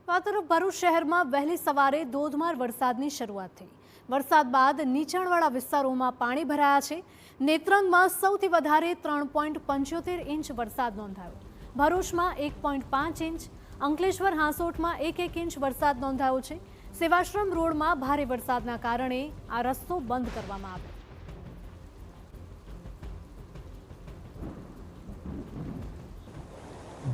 આ તરફ ભરૂચ શહેરમાં વહેલી સવારે ધોધમાર વરસાદની શરૂઆત થઈ। વરસાદ બાદ નીચાણવાળા વિસ્તારોમાં પાણી ભરાયા છે। નેત્રંગમાં સૌથી વધારે 3.75 ઇંચ વરસાદ નોંધાયો। ભરૂચમાં 1.5 ઇંચ, અંકલેશ્વર હાંસોટમાં 1 ઇંચ વરસાદ નોંધાયો છે। સેવાશ્રમ રોડમાં ભારે વરસાદના કારણે આ રસ્તો બંધ કરવામાં આવ્યો।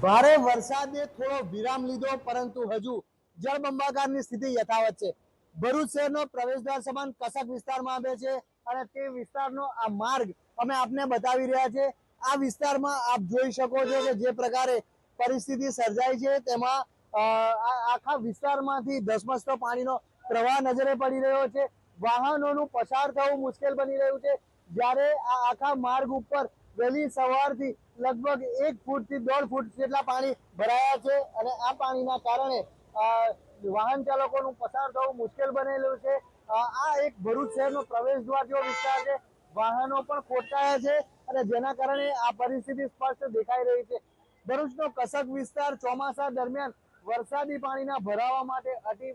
ભારે વરસાદે થોડો વિરામ લીધો, પરંતુ હજુ જળબંબાકારની સ્થિતિ યથાવત છે। ભરૂચ શહેરનો પ્રવેશદ્વાર સમાન કસક વિસ્તારમાં આવે છે અને તે વિસ્તારનો આ માર્ગ અમે આપને બતાવી રહ્યા છે। આ વિસ્તારમાં આપ જોઈ શકો છો કે જે પ્રકારે પરિસ્થિતિ સર્જાઈ છે તેમાં આખા વિસ્તારમાંથી ધસમસતો પાણીનો પ્રવાહ નજરે પડી રહ્યો છે। વાહનોનું પસાર થવું મુશ્કેલ બની રહ્યું છે। જ્યારે આ આખા માર્ગ ઉપર વહેલી સવારથી લગભગ 1 ફૂટથી 1.5 ફૂટ જેટલા પાણી ભરાયા છે અને આ પાણીના કારણે વાહન ચાલકોનું પસાર થવું મુશ્કેલ બનેલું છે। આ એક ભરૂચ શહેરનો પ્રવેશદ્વાર જેવો વિસ્તાર છે। વાહનો પણ ખોટકાયા છે અને જેના કારણે આ પરિસ્થિતિ સ્પષ્ટ દેખાઈ રહી છે। ભરૂચનો કસક વિસ્તાર ચોમાસા દરમિયાન વરસાદી પાણીના ભરાવા માટે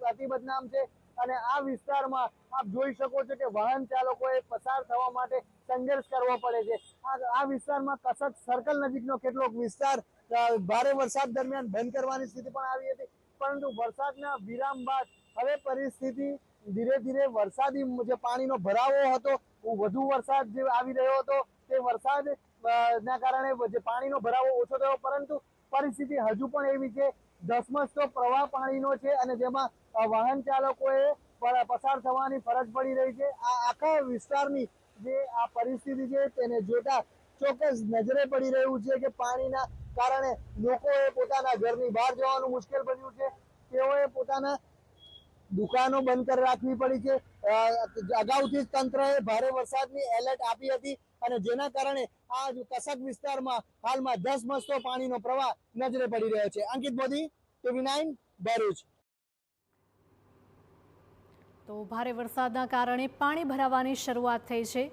અતિ બદનામ છે અને આ વિસ્તારમાં આપ જોઈ શકો છો કે વાહન ચાલકોએ પસાર થવા માટે સંઘર્ષ કરવો પડે છે। આ વિસ્તારમાં કસક સર્કલ નજીકનો કેટલોક વિસ્તાર ભારે વરસાદ દરમિયાન બંધ કરવાની સ્થિતિ પણ આવી હતી, પરંતુ વરસાદના વિરામ બાદ હવે પરિસ્થિતિ ધીરે ધીરે વરસાદી જે પાણીનો ભરાવો હતો, વધુ વરસાદ જે આવી રહ્યો હતો તે વરસાદ ના કારણે જે પાણીનો ભરાવો ઓછો થયો, પરંતુ પરિસ્થિતિ હજુ પણ એવી છે। ધસમસતો પ્રવાહ પાણીનો છે અને જેમાં વાહન ચાલકોએ પસાર થવાની ફરજ પડી રહી છે। આ આખા વિસ્તારની જે આ પરિસ્થિતિ છે તેને જોતા ચોક્કસ નજરે પડી રહ્યું છે કે પાણીના કારણે લોકોએ પોતાના ઘરની બહાર જવાનું મુશ્કેલ બન્યું છે। તેઓએ પોતાના દુકાનો બંધ કરી રાખવી પડી છે। અગાઉથી જ તંત્રએ ભારે વરસાદની એલર્ટ આપી હતી અને જેના કારણે આ કસક વિસ્તારમાં હાલમાં ધસમસતો પાણીનો પ્રવાહ નજરે પડી રહ્યો છે। અંકિત મોદી, TV9, ભરૂચ। તો ભારે વરસાદના કારણે પાણી ભરાવાની શરૂઆત થઈ છે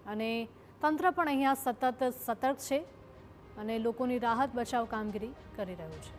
અને તંત્ર પણ અહીંયા સતત સતર્ક છે અને લોકોની રાહત બચાવ કામગીરી કરી રહ્યું છે।